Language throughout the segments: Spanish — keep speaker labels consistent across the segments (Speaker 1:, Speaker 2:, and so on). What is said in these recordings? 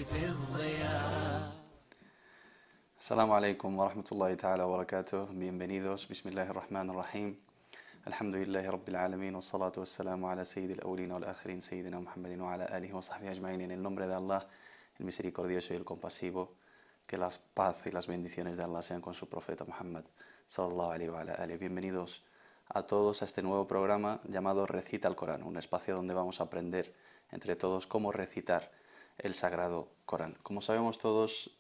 Speaker 1: في الضياء.
Speaker 2: Assalamu alaikum wa rahmatullahi ta'ala wa barakatuh. Bienvenidos. Bismillahirrahmanirrahim. Alhamdulillahi rabbil alamin. Wassalatu wassalamu ala sayyidil awwalin wal akhirin, sayyidina Muhammadin wa ala alihi wa sahbihi ajma'in. En el nombre de Allah, el misericordioso y el compasivo, que la paz y las bendiciones de Allah sean con su profeta Muhammad sallallahu alaihi wa ala alihi. Bienvenidos a todos a este nuevo programa llamado Recita el Corán, un espacio donde vamos a aprender entre todos cómo recitar el sagrado Corán. Como sabemos todos,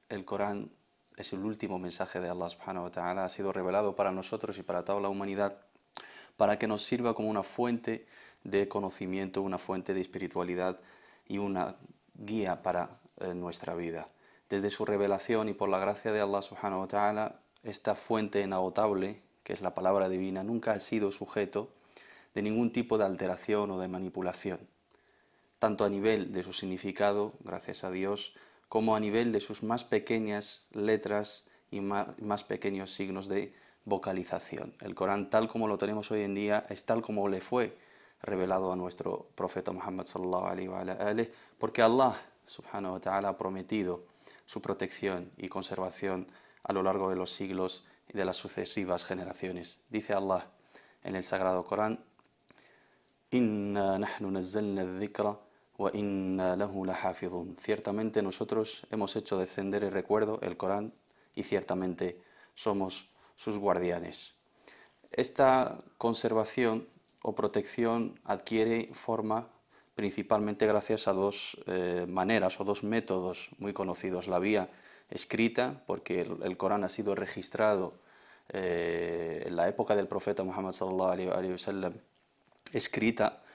Speaker 2: el Corán es el último mensaje de Allah subhanahu wa ta'ala, ha sido revelado para nosotros y para toda la humanidad para que nos sirva como una fuente de conocimiento, una fuente de espiritualidad y una guía para nuestra vida. Desde su revelación y por la gracia de Allah subhanahu wa ta'ala, esta fuente inagotable, que es la palabra divina, nunca ha sido sujeto de ningún tipo de alteración o de manipulación, tanto a nivel de su significado, gracias a Dios, como a nivel de sus más pequeñas letras y más pequeños signos de vocalización. El Corán, tal como lo tenemos hoy en día, es tal como le fue revelado a nuestro profeta Muhammad sallallahu alaihi wa alihi, porque Allah subhanahu wa ta'ala ha prometido su protección y conservación a lo largo de los siglos y de las sucesivas generaciones. Dice Allah en el Sagrado Corán: Inna nahnu nazzalna adh-dhikra wa inna lahu lahafidhun. Ciertamente nosotros hemos hecho descender el recuerdo, el Corán, y ciertamente somos sus guardianes. Esta conservación o protección adquiere forma principalmente gracias a dos maneras o dos métodos muy conocidos. La vía escrita, porque el Corán ha sido registrado en la época del profeta Muhammad sallallahu alaihi wasallam,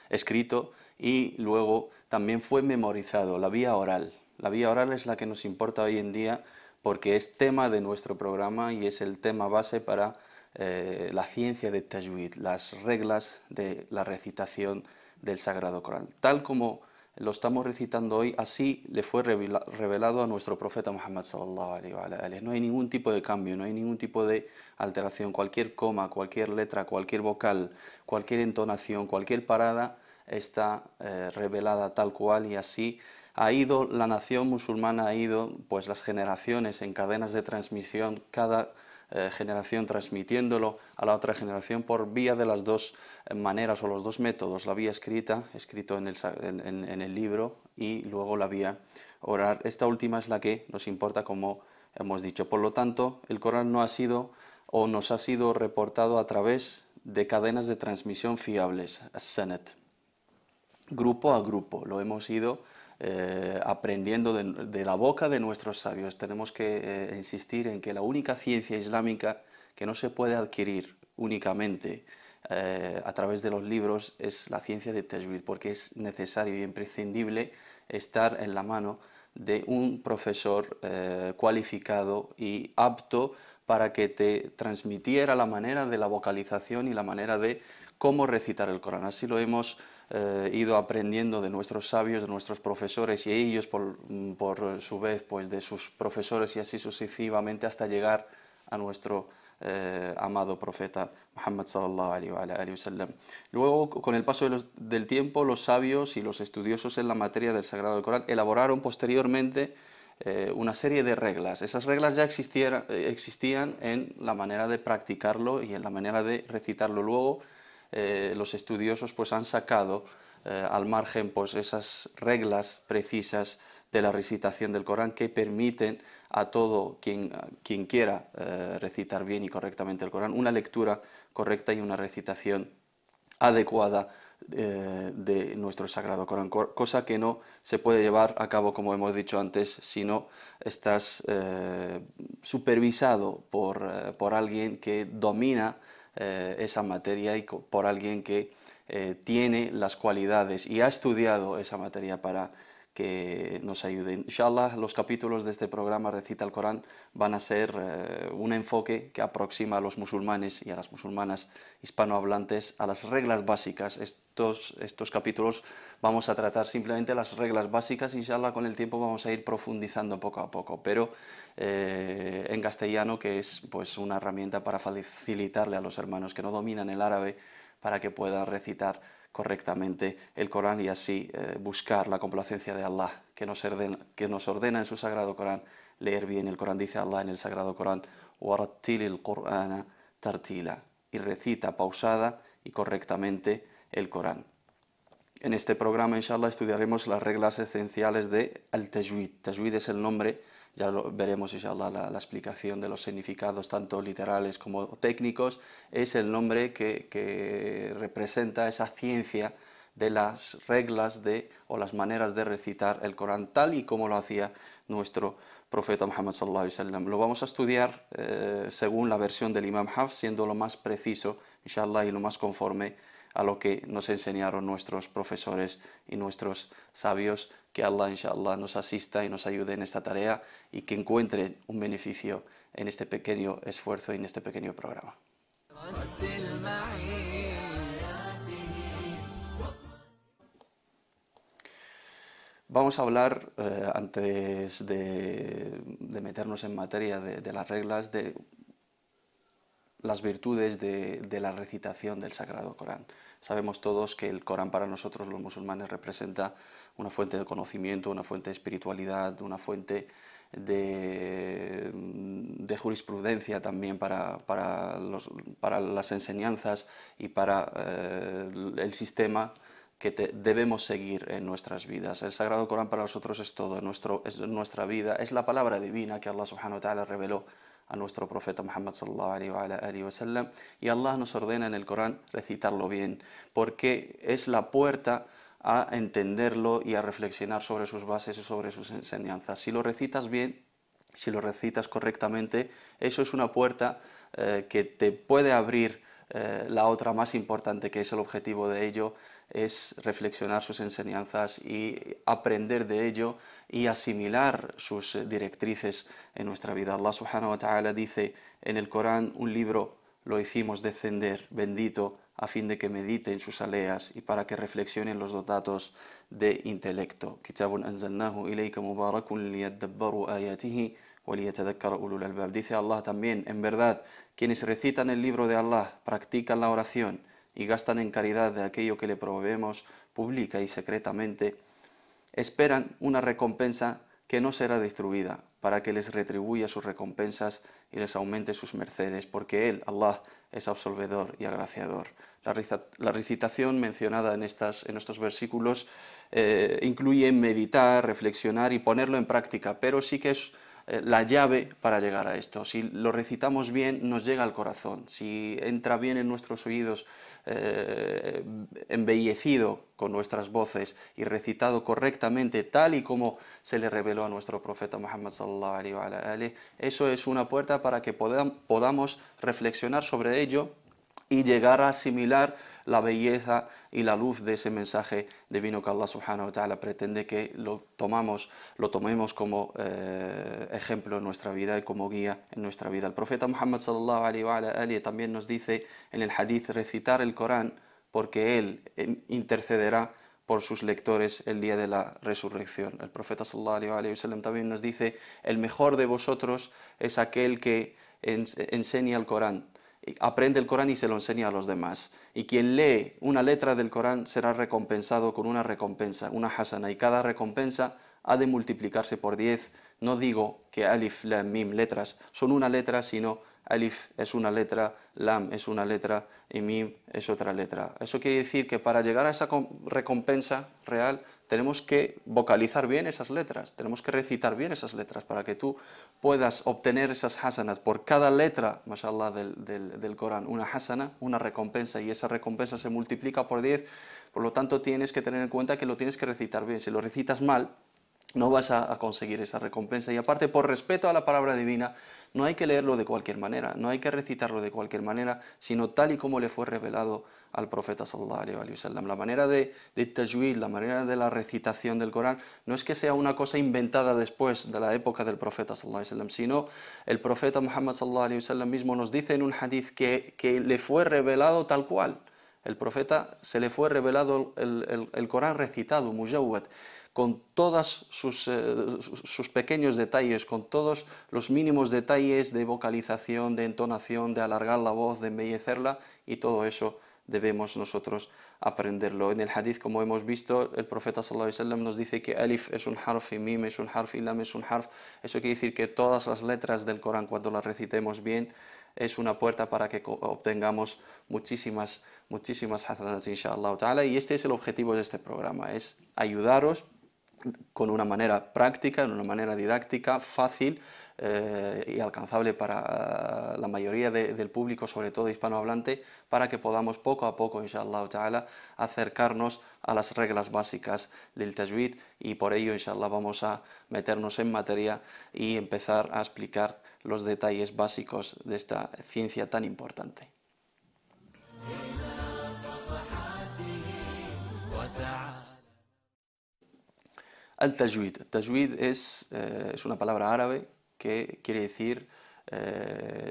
Speaker 2: escrito, y luego también fue memorizado. La vía oral es la que nos importa hoy en día porque es tema de nuestro programa y es el tema base para la ciencia de Tajwid, las reglas de la recitación del Sagrado Corán. Tal como lo estamos recitando hoy, así le fue revelado a nuestro profeta Muhammad sallallahu alaihi wa alihi. No hay ningún tipo de cambio, no hay ningún tipo de alteración. Cualquier coma, cualquier letra, cualquier vocal, cualquier entonación, cualquier parada está revelada tal cual, y así ha ido la nación musulmana, ha ido pues las generaciones en cadenas de transmisión, cada generación transmitiéndolo a la otra generación por vía de las dos maneras o los dos métodos: la vía escrita, escrito en el libro, y luego la vía oral. Esta última es la que nos importa, como hemos dicho. Por lo tanto, el Corán no ha sido o nos ha sido reportado a través de cadenas de transmisión fiables, as-sanad, grupo a grupo. Lo hemos ido aprendiendo de la boca de nuestros sabios. Tenemos que insistir en que la única ciencia islámica que no se puede adquirir únicamente a través de los libros es la ciencia de Tajwid, porque es necesario y imprescindible estar en la mano de un profesor cualificado y apto para que te transmitiera la manera de la vocalización y la manera de cómo recitar el Corán. Así lo hemos ido aprendiendo de nuestros sabios, de nuestros profesores, y ellos por su vez pues de sus profesores, y así sucesivamente hasta llegar a nuestro amado profeta Muhammad sallallahu alaihi wa sallam. Luego, con el paso del tiempo, los sabios y los estudiosos en la materia del Sagrado Corán elaboraron posteriormente una serie de reglas. Esas reglas ya existían en la manera de practicarlo y en la manera de recitarlo. Luego los estudiosos pues han sacado al margen pues esas reglas precisas de la recitación del Corán que permiten a todo quien quiera recitar bien y correctamente el Corán una lectura correcta y una recitación adecuada de nuestro Sagrado Corán, cosa que no se puede llevar a cabo, como hemos dicho antes, si no estás supervisado por alguien que domina esa materia y por alguien que tiene las cualidades y ha estudiado esa materia para que nos ayude. Inshallah, los capítulos de este programa Recita el Corán van a ser un enfoque que aproxima a los musulmanes y a las musulmanas hispanohablantes a las reglas básicas. Estos capítulos vamos a tratar simplemente las reglas básicas. Inshallah, con el tiempo vamos a ir profundizando poco a poco, pero en castellano, que es pues una herramienta para facilitarle a los hermanos que no dominan el árabe para que puedan recitar correctamente el Corán y así buscar la complacencia de Allah, que nos ordena en su Sagrado Corán leer bien el Corán. Dice Allah en el Sagrado Corán: "Warattilil Qur'ana tartila", y recita pausada y correctamente el Corán. En este programa, inshallah, estudiaremos las reglas esenciales de al-tajwid. Tajwid es el nombre, ya lo veremos, inshallah, la explicación de los significados, tanto literales como técnicos. Es el nombre que representa esa ciencia de las reglas o las maneras de recitar el Corán, tal y como lo hacía nuestro profeta Muhammad sallallahu alaihi wasallam. Lo vamos a estudiar según la versión del Imam Hafs, siendo lo más preciso, inshallah, y lo más conforme a lo que nos enseñaron nuestros profesores y nuestros sabios. Que Allah, inshallah, nos asista y nos ayude en esta tarea y que encuentre un beneficio en este pequeño esfuerzo y en este pequeño programa. Vamos a hablar, antes de meternos en materia de las reglas, de las virtudes de la recitación del Sagrado Corán. Sabemos todos que el Corán para nosotros los musulmanes representa una fuente de conocimiento, una fuente de espiritualidad, una fuente de jurisprudencia también para las enseñanzas y para el sistema que debemos seguir en nuestras vidas. El Sagrado Corán para nosotros es todo, es nuestra vida, es la palabra divina que Allah subhanahu wa ta'ala reveló a nuestro profeta Muhammad sallallahu alaihi wa sallam, y Allah nos ordena en el Corán recitarlo bien, porque es la puerta a entenderlo y a reflexionar sobre sus bases y sobre sus enseñanzas. Si lo recitas bien, si lo recitas correctamente, eso es una puerta que te puede abrir la otra más importante, que es el objetivo de ello, es reflexionar sus enseñanzas y aprender de ello y asimilar sus directrices en nuestra vida. Allah subhanahu wa ta'ala dice en el Corán: un libro lo hicimos descender, bendito, a fin de que mediten sus aleas y para que reflexionen los dotados de intelecto. Kitabun anzalnahu ilayka mubarakun liyadabbaru ayatihi wa liyatadhakkara ulul albab. Dice Allah también: en verdad, quienes recitan el libro de Allah, practican la oración y gastan en caridad de aquello que le proveemos pública y secretamente, esperan una recompensa que no será destruida, para que les retribuya sus recompensas y les aumente sus mercedes, porque Él, Allah, es absolvedor y agraciador. La recitación mencionada en estos versículos incluye meditar, reflexionar y ponerlo en práctica, pero sí que es la llave para llegar a esto. Si lo recitamos bien, nos llega al corazón. Si entra bien en nuestros oídos, embellecido con nuestras voces y recitado correctamente, tal y como se le reveló a nuestro profeta Muhammad sallallahu alaihi wa alihi, eso es una puerta para que podamos reflexionar sobre ello y llegar a asimilar la belleza y la luz de ese mensaje divino que Allah subhanahu wa ta'ala pretende que lo tomemos como ejemplo en nuestra vida y como guía en nuestra vida. El profeta Muhammad sallallahu alaihi wa alihi también nos dice en el hadith: recitar el Corán, porque él intercederá por sus lectores el día de la resurrección. El profeta sallallahu alaihi wa sallam también nos dice: el mejor de vosotros es aquel que enseña el Corán, aprende el Corán y se lo enseña a los demás. Y quien lee una letra del Corán será recompensado con una recompensa, una hasana, y cada recompensa ha de multiplicarse por 10. No digo que alif, lam, mim, letras, son una letra, sino alif es una letra, lam es una letra y mim es otra letra. Eso quiere decir que para llegar a esa recompensa real tenemos que vocalizar bien esas letras, tenemos que recitar bien esas letras para que tú puedas obtener esas hasanas. Por cada letra, mashallah, del Corán, una hasana, una recompensa, y esa recompensa se multiplica por 10. Por lo tanto, tienes que tener en cuenta que lo tienes que recitar bien. Si lo recitas mal, no vas a conseguir esa recompensa. Y aparte, por respeto a la palabra divina, no hay que leerlo de cualquier manera, no hay que recitarlo de cualquier manera, sino tal y como le fue revelado al profeta sallallahu alaihi wa sallam. La manera de tajwid, la manera de la recitación del Corán, no es que sea una cosa inventada después de la época del profeta sallallahu alaihi wa sallam, sino el profeta Muhammad sallallahu alaihi wa sallam mismo nos dice en un hadith que le fue revelado tal cual. El profeta se le fue revelado el Corán recitado, mujawwad, con todos sus pequeños detalles, con todos los mínimos detalles de vocalización, de entonación, de alargar la voz, de embellecerla, y todo eso debemos nosotros aprenderlo. En el hadith, como hemos visto, el profeta sallallahu alaihi wasallam nos dice que alif es un harf y mim es un harf y lam es un harf. Eso quiere decir que todas las letras del Corán, cuando las recitemos bien, es una puerta para que obtengamos muchísimas hasanats, inshallah ta'ala. Y este es el objetivo de este programa, es ayudaros con una manera práctica, de una manera didáctica, fácil y alcanzable para la mayoría del público, sobre todo hispanohablante, para que podamos poco a poco, inshallah ta'ala, acercarnos a las reglas básicas del tajwid, y por ello, inshallah, vamos a meternos en materia y empezar a explicar los detalles básicos de esta ciencia tan importante. Al-Tajwid. Tajwid es una palabra árabe que quiere decir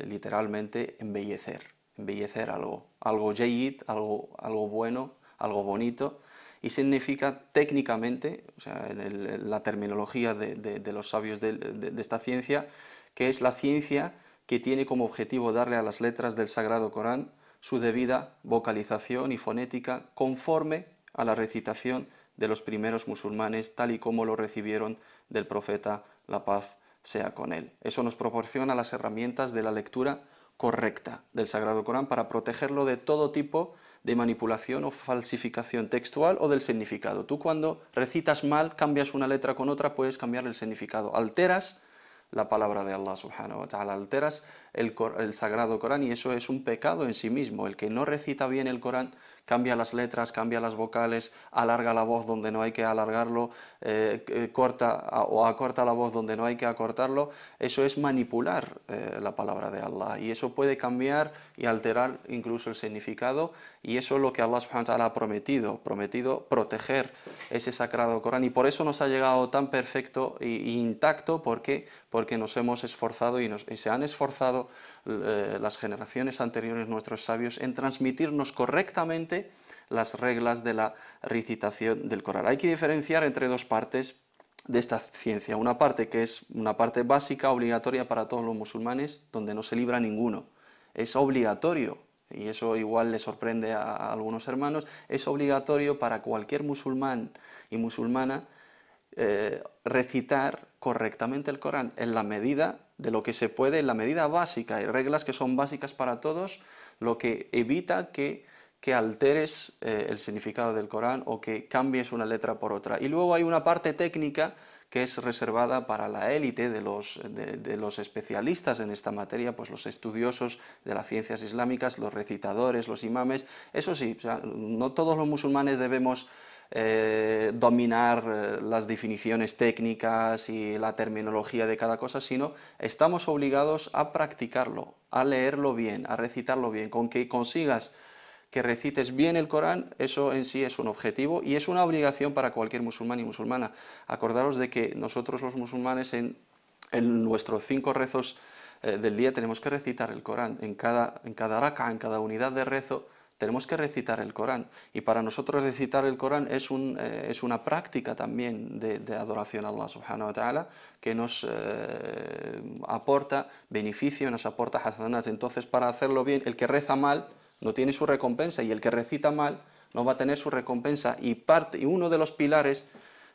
Speaker 2: literalmente embellecer algo, algo jayyid, algo bueno, algo bonito, y significa técnicamente, o sea, en la terminología de los sabios de esta ciencia, que es la ciencia que tiene como objetivo darle a las letras del Sagrado Corán su debida vocalización y fonética conforme a la recitación de los primeros musulmanes, tal y como lo recibieron del profeta, la paz sea con él. Eso nos proporciona las herramientas de la lectura correcta del Sagrado Corán para protegerlo de todo tipo de manipulación o falsificación textual o del significado. Tú, cuando recitas mal, cambias una letra con otra, puedes cambiar el significado, alteras la palabra de Allah subhanahu wa ta'ala, alteras el Sagrado Corán, y eso es un pecado en sí mismo. El que no recita bien el Corán cambia las letras, cambia las vocales, alarga la voz donde no hay que alargarlo, corta o acorta la voz donde no hay que acortarlo. Eso es manipular la palabra de Allah, y eso puede cambiar y alterar incluso el significado, y eso es lo que Allah subhanahu wa ta'ala ha prometido proteger ese Sagrado Corán, y por eso nos ha llegado tan perfecto e intacto. ¿Por qué? Porque nos hemos esforzado y se han esforzado las generaciones anteriores, nuestros sabios, en transmitirnos correctamente las reglas de la recitación del Corán. Hay que diferenciar entre dos partes de esta ciencia. Una parte que es una parte básica, obligatoria para todos los musulmanes, donde no se libra ninguno. Es obligatorio, y eso igual le sorprende a algunos hermanos, es obligatorio para cualquier musulmán y musulmana recitar correctamente el Corán en la medida de lo que se puede, en la medida básica. Hay reglas que son básicas para todos, lo que evita que alteres el significado del Corán o que cambies una letra por otra. Y luego hay una parte técnica que es reservada para la élite de los especialistas en esta materia, pues los estudiosos de las ciencias islámicas, los recitadores, los imames. Eso sí, o sea, no todos los musulmanes debemos dominar las definiciones técnicas y la terminología de cada cosa, sino estamos obligados a practicarlo, a leerlo bien, a recitarlo bien. Con que consigas que recites bien el Corán, eso en sí es un objetivo y es una obligación para cualquier musulmán y musulmana. Acordaros de que nosotros los musulmanes en nuestros 5 rezos del día tenemos que recitar el Corán. En cada raka, en cada unidad de rezo, tenemos que recitar el Corán, y para nosotros recitar el Corán es una práctica también de adoración a Allah subhanahu wa ta'ala, que nos aporta beneficio, nos aporta hasanat. Entonces, para hacerlo bien, el que reza mal no tiene su recompensa, y el que recita mal no va a tener su recompensa, y uno de los pilares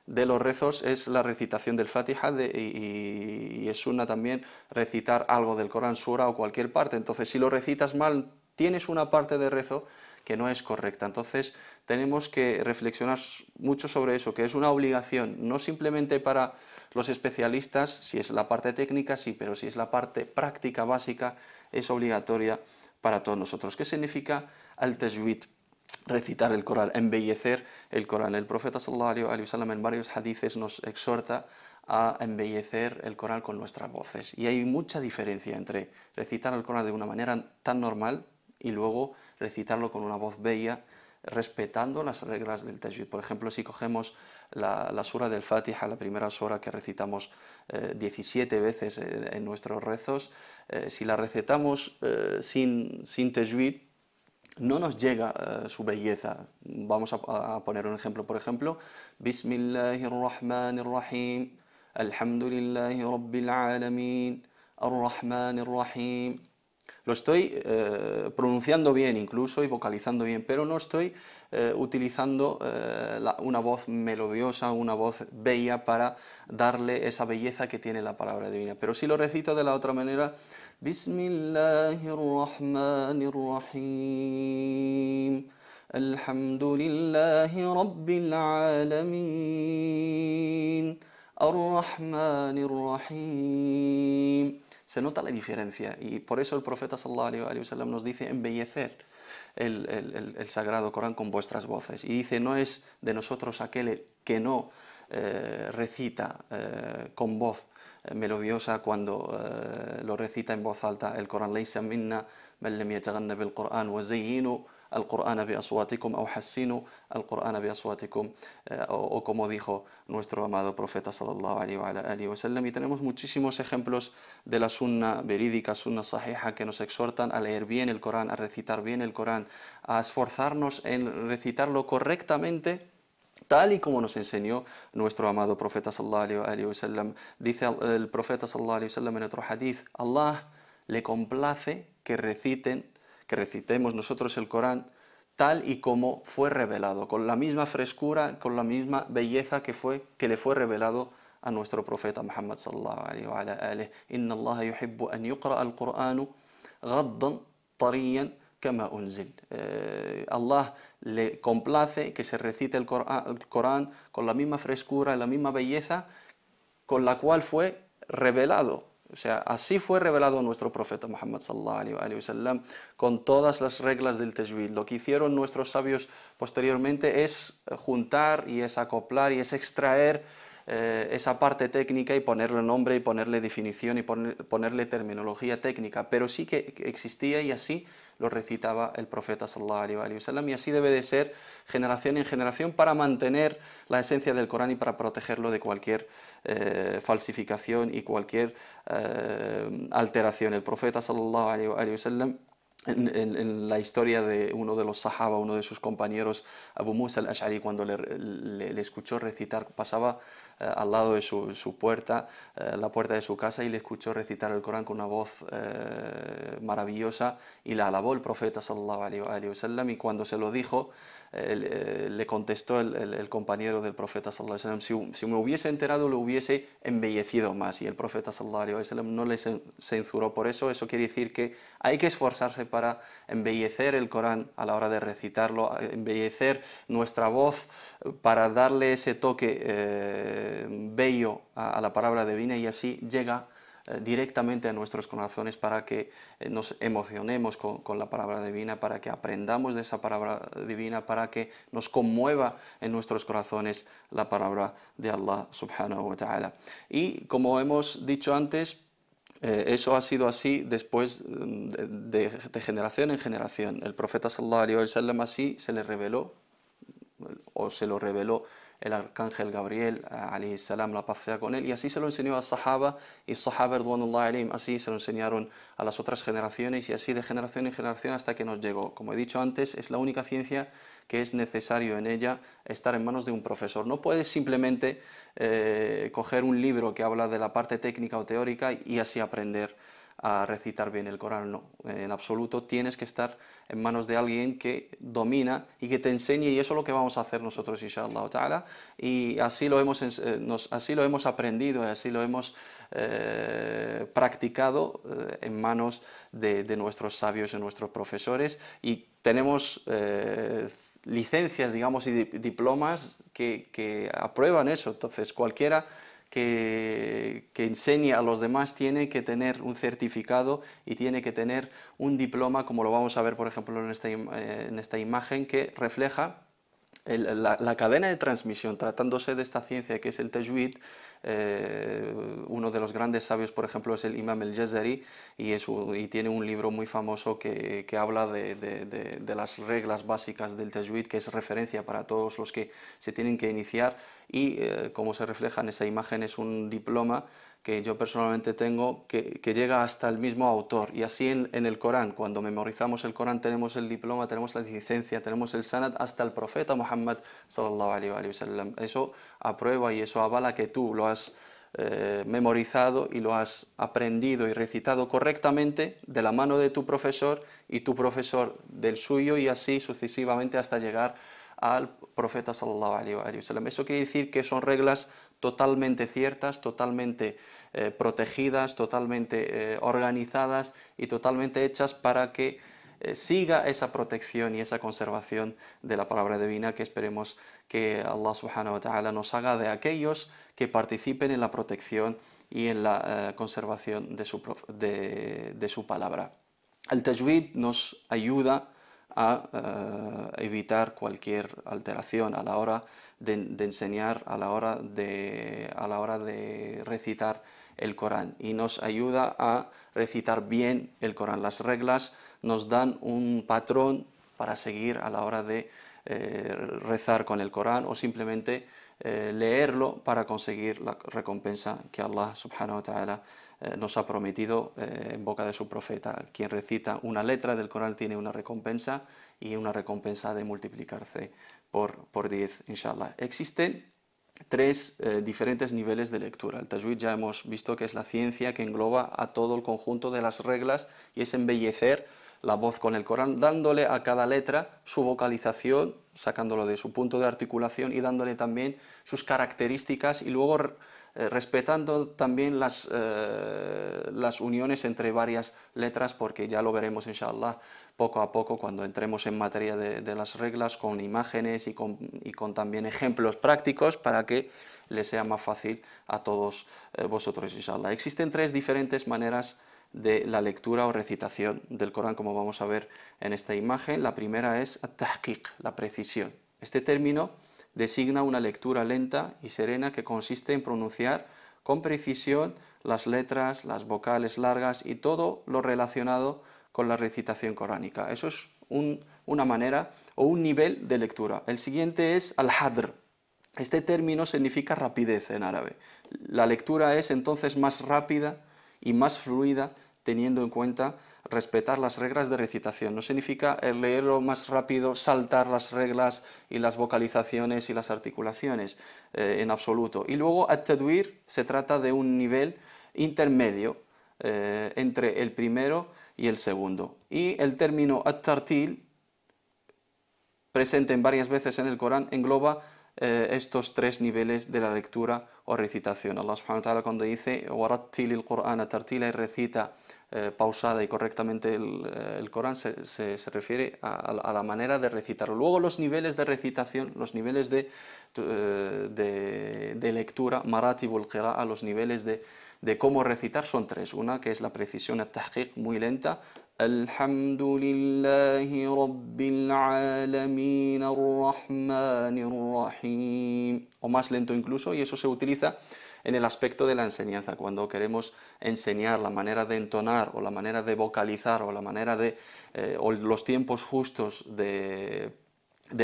Speaker 2: de los rezos es la recitación del Fatiha, y es sunna también recitar algo del Corán, sura o cualquier parte. Entonces, si lo recitas mal, tienes una parte de rezo que no es correcta. Entonces tenemos que reflexionar mucho sobre eso, que es una obligación, no simplemente para los especialistas. Si es la parte técnica, sí, pero si es la parte práctica básica, es obligatoria para todos nosotros. ¿Qué significa al-tajwid? Recitar el Corán, embellecer el Corán. El profeta sallallahu alaihi wasallam en varios hadices nos exhorta a embellecer el Corán con nuestras voces. Y hay mucha diferencia entre recitar el Corán de una manera tan normal y luego recitarlo con una voz bella, respetando las reglas del tajwid. Por ejemplo, si cogemos la sura del Fatiha, la primera sura que recitamos 17 veces en nuestros rezos, si la recitamos sin tajwid, no nos llega su belleza. Vamos a poner un ejemplo. Por ejemplo, Bismillahirrahmanirrahim, Alhamdulillahi Rabbil Alamin, Ar-Rahmanir Rahim. lo estoy pronunciando bien incluso y vocalizando bien, pero no estoy utilizando una voz melodiosa, una voz bella para darle esa belleza que tiene la palabra divina. Pero si lo recito de la otra manera, Bismillahirrahmanirrahim, Alhamdulillahi Rabbil Alamin, Ar-Rahmanir-Rahim. Se nota la diferencia y por eso el profeta sallallahu alaihi wasallam nos dice embellecer el Sagrado Corán con vuestras voces. Y dice, no es de nosotros aquel que no recita con voz melodiosa cuando lo recita en voz alta el Corán. Laysa minna man lam yataghanna bil Qur'an wa zayyinu al-Qur'ana bi aswatikum aw hassinu al-Qur'ana bi aswatikum, o como dijo nuestro amado profeta sallallahu alaihi wa sallam. Y tenemos muchísimos ejemplos de la sunna verídica, sunna sahiha, que nos exhortan a leer bien el Corán, a recitar bien el Corán, a esforzarnos en recitarlo correctamente, tal y como nos enseñó nuestro amado profeta sallallahu alaihi wasallam. Dice el profeta sallallahu alaihi wasallam en otro hadith, Allah le complace que recitemos nosotros el Corán tal y como fue revelado, con la misma frescura, con la misma belleza que le fue revelado a nuestro profeta Muhammad sallallahu alaihi wa alihi. Inna Allah yuhibbu an yuqra al-Qur'anu ghaddan tariyan kama unzil. Allah le complace que se recite el Corán con la misma frescura y la misma belleza con la cual fue revelado. O sea, así fue revelado nuestro profeta Muhammad sallallahu alaihi wasallam, con todas las reglas del tajwid. Lo que hicieron nuestros sabios posteriormente es juntar y es acoplar y es extraer esa parte técnica y ponerle nombre y ponerle definición y ponerle terminología técnica, pero sí que existía y así lo recitaba el profeta sallallahu alaihi wasallam, y así debe de ser generación en generación para mantener la esencia del Corán y para protegerlo de cualquier falsificación y cualquier alteración. El profeta sallallahu alaihi wasallam, en la historia de uno de los sahaba, uno de sus compañeros, Abu Musa al-Ash'ari, cuando le escuchó recitar, pasaba al lado de su puerta, la puerta de su casa, y le escuchó recitar el Corán con una voz maravillosa, y la alabó el profeta sallallahu alaihi wasallam, y cuando se lo dijo, le contestó el compañero del profeta sallallahu alaihi wasallam, si me hubiese enterado lo hubiese embellecido más, y el profeta sallallahu alaihi wasallam no le censuró por eso. Eso quiere decir que hay que esforzarse para embellecer el Corán a la hora de recitarlo, embellecer nuestra voz para darle ese toque bello a la palabra divina, y así llega directamente a nuestros corazones para que nos emocionemos con la palabra divina, para que aprendamos de esa palabra divina, para que nos conmueva en nuestros corazones la palabra de Allah subhanahu wa ta'ala. Y como hemos dicho antes, eso ha sido así después de generación en generación. El profeta sallallahu alaihi wasallam así se le reveló, o se lo reveló el arcángel Gabriel, alayhi salam, la paz sea con él, y así se lo enseñó a Sahaba, y Sahaba ridwanullahi alayhim así se lo enseñaron a las otras generaciones, y así de generación en generación hasta que nos llegó. Como he dicho antes, es la única ciencia que es necesario en ella estar en manos de un profesor. No puedes simplemente coger un libro que habla de la parte técnica o teórica y así aprender a recitar bien el Corán. No, en absoluto, tienes que estar en manos de alguien que domina y que te enseñe, y eso es lo que vamos a hacer nosotros, inshallah ta'ala, y así lo hemos aprendido, y así lo hemos practicado en manos de nuestros sabios y nuestros profesores, y tenemos licencias, digamos, y diplomas que aprueban eso. Entonces, cualquiera que enseñe a los demás tiene que tener un certificado y tiene que tener un diploma, como lo vamos a ver, por ejemplo, en esta imagen, que refleja la cadena de transmisión. Tratándose de esta ciencia que es el tajwid, uno de los grandes sabios, por ejemplo, es el Imam al-Jazari, y tiene un libro muy famoso que habla de las reglas básicas del tajwid, que es referencia para todos los que se tienen que iniciar, y como se refleja en esa imagen, es un diploma que yo personalmente tengo, que llega hasta el mismo autor. Y así en el Corán, cuando memorizamos el Corán, tenemos el diploma, tenemos la licencia, tenemos el sanad hasta el profeta Muhammad sallallahu alaihi wa sallam. Eso aprueba y eso avala que tú lo has memorizado y lo has aprendido y recitado correctamente de la mano de tu profesor y tu profesor del suyo y así sucesivamente hasta llegar al profeta sallallahu alaihi wasallam. Eso quiere decir que son reglas totalmente ciertas, totalmente protegidas, totalmente organizadas y totalmente hechas para que siga esa protección y esa conservación de la palabra divina, que esperemos que Allah subhanahu wa ta'ala nos haga de aquellos que participen en la protección y en la conservación de su palabra. El tajwid nos ayuda a evitar cualquier alteración a la hora de enseñar, a la hora de recitar el Corán, y nos ayuda a recitar bien el Corán. Las reglas nos dan un patrón para seguir a la hora de rezar con el Corán o simplemente leerlo para conseguir la recompensa que Allah subhanahu wa ta'ala nos ha prometido en boca de su profeta. Quien recita una letra del Corán tiene una recompensa, y una recompensa de multiplicarse por 10, inshallah. Existen tres diferentes niveles de lectura. El tajwid ya hemos visto que es la ciencia que engloba a todo el conjunto de las reglas y es embellecer la voz con el Corán, dándole a cada letra su vocalización, sacándolo de su punto de articulación y dándole también sus características, y luego respetando también las uniones entre varias letras, porque ya lo veremos inshallah poco a poco cuando entremos en materia de las reglas, con imágenes y con también ejemplos prácticos para que les sea más fácil a todos vosotros inshallah. Existen tres diferentes maneras de la lectura o recitación del Corán, como vamos a ver en esta imagen. La primera es at-tahqiq, la precisión. Este término designa una lectura lenta y serena que consiste en pronunciar con precisión las letras, las vocales largas y todo lo relacionado con la recitación coránica. Eso es una manera o un nivel de lectura. El siguiente es al-hadr. Este término significa rapidez en árabe. La lectura es entonces más rápida y más fluida, teniendo en cuenta respetar las reglas de recitación. No significa el leerlo más rápido, saltar las reglas y las vocalizaciones y las articulaciones en absoluto. Y luego at-tadwir se trata de un nivel intermedio entre el primero y el segundo. Y el término at-tartil, presente en varias veces en el Corán, engloba estos tres niveles de la lectura o recitación. Allah subhanahu wa ta'ala, cuando dice وَرَتِّلِ الْقُرْآنَ تَرْتِيلًا, y recita pausada y correctamente el Corán, se refiere a la manera de recitarlo. Luego los niveles de recitación, los niveles de lectura, maratibul qira'a, los niveles de cómo recitar son tres. Una que es la precisión, at-tahqiq, muy lenta. Alhamdulillahi Rabbil Alamin Ar-Rahmanir Rahim, o más lento incluso, y eso se utiliza en el aspecto de la enseñanza, cuando queremos enseñar la manera de entonar o la manera de vocalizar o la manera o los tiempos justos de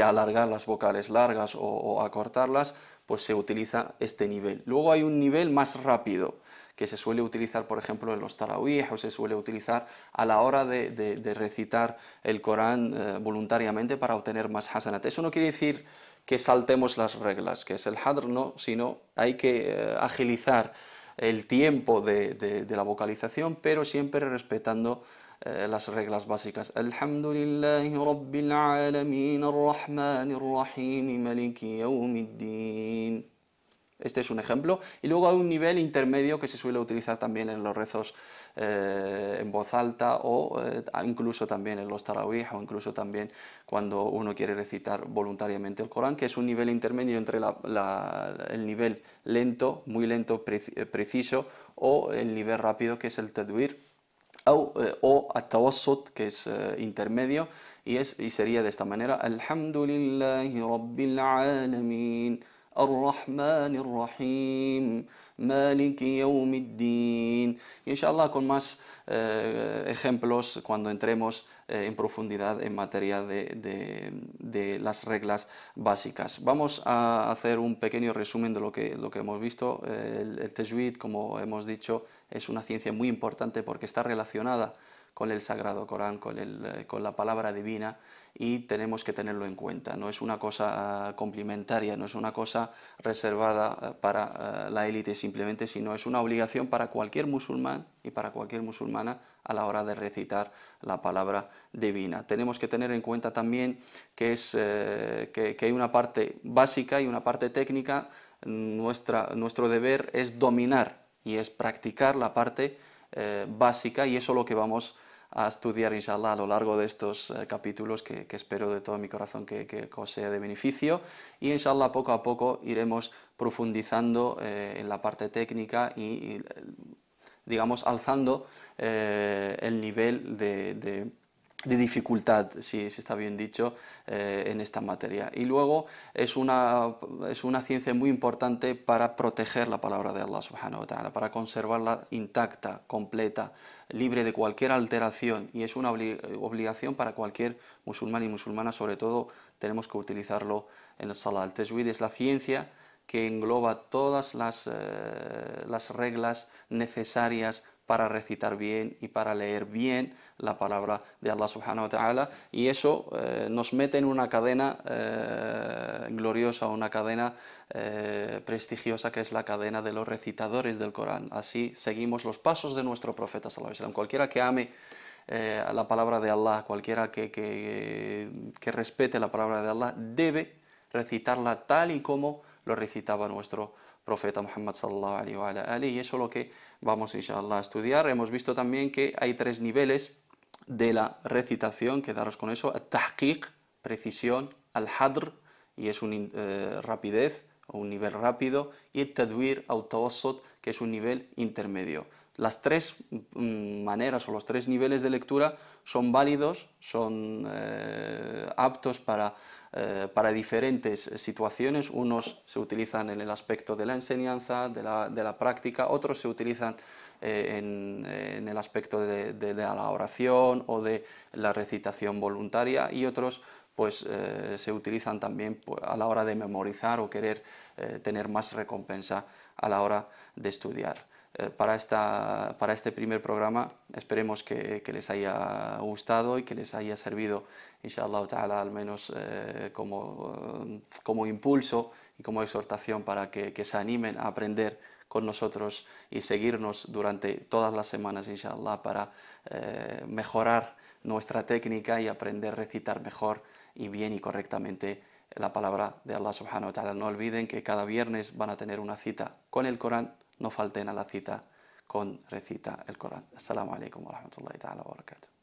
Speaker 2: alargar las vocales largas o acortarlas, pues se utiliza este nivel. Luego hay un nivel más rápido que se suele utilizar, por ejemplo, en los tarawih, o se suele utilizar a la hora de recitar el Corán voluntariamente para obtener más hasanat. Eso no quiere decir que saltemos las reglas, que es el hadr, no, sino hay que agilizar el tiempo de la vocalización, pero siempre respetando las reglas básicas. Alhamdulillahi Rabbil Alamin Ar-Rahmanir Rahim Maliki Yawmiddin. Este es un ejemplo. Y luego hay un nivel intermedio que se suele utilizar también en los rezos en voz alta, o incluso también en los tarawih, o incluso también cuando uno quiere recitar voluntariamente el Corán, que es un nivel intermedio entre el nivel lento, muy lento, preciso, o el nivel rápido, que es el tadwir, o at-tawassut, que es intermedio, y sería de esta manera: Alhamdulillahi Rabbil Alamin Ar-Rahmanir Rahim Maliki Yawmiddin. Inshallah, con más ejemplos cuando entremos en profundidad en materia de las reglas básicas. Vamos a hacer un pequeño resumen de lo que hemos visto. El tajwid, como hemos dicho, es una ciencia muy importante porque está relacionada con el Sagrado Corán, con la palabra divina, y tenemos que tenerlo en cuenta. No es una cosa complementaria, no es una cosa reservada para la élite simplemente, sino es una obligación para cualquier musulmán y para cualquier musulmana a la hora de recitar la palabra divina. Tenemos que tener en cuenta también que hay una parte básica y una parte técnica. Nuestro deber es dominar y es practicar la parte básica, y eso es lo que vamos a estudiar, inshallah, a lo largo de estos capítulos que espero de todo mi corazón que os sea de beneficio, y inshallah poco a poco iremos profundizando en la parte técnica y digamos, alzando el nivel de dificultad, si está bien dicho, en esta materia. Y luego es una ciencia muy importante para proteger la palabra de Allah subhanahu wa ta'ala, para conservarla intacta, completa, libre de cualquier alteración, y es una obligación para cualquier musulmán y musulmana. Sobre todo tenemos que utilizarlo en el salah. El tajwid es la ciencia que engloba todas las reglas necesarias para recitar bien y para leer bien la palabra de Allah subhanahu wa ta'ala, y eso nos mete en una cadena gloriosa, una cadena prestigiosa, que es la cadena de los recitadores del Corán. Así seguimos los pasos de nuestro profeta sallallahu alaihi wasallam. Cualquiera que ame la palabra de Allah, cualquiera que respete la palabra de Allah, debe recitarla tal y como lo recitaba nuestro profeta Muhammad sallallahu alaihi wa alihi, y eso es lo que vamos inshallah a estudiar. Hemos visto también que hay 3 niveles de la recitación, quedaros con eso: al-tahqiq, precisión; al-hadr, y es una rapidez o un nivel rápido; y el tadwir o tawassut, que es un nivel intermedio. Las 3 maneras o los 3 niveles de lectura son válidos, son aptos para diferentes situaciones. Unos se utilizan en el aspecto de la enseñanza, de la práctica; otros se utilizan en el aspecto de la oración o de la recitación voluntaria, y otros pues se utilizan también a la hora de memorizar o querer tener más recompensa a la hora de estudiar. Para este primer programa esperemos que les haya gustado y que les haya servido, inshallah ta'ala, al menos como impulso y como exhortación para que se animen a aprender con nosotros y seguirnos durante todas las semanas, inshallah, para mejorar nuestra técnica y aprender a recitar mejor y bien y correctamente la palabra de Allah subhanahu wa ta'ala. No olviden que cada viernes van a tener una cita con el Corán. No falten a la cita con recita el Corán. Assalamu alaikum wa rahmatullahi ta'ala wa barakatuh.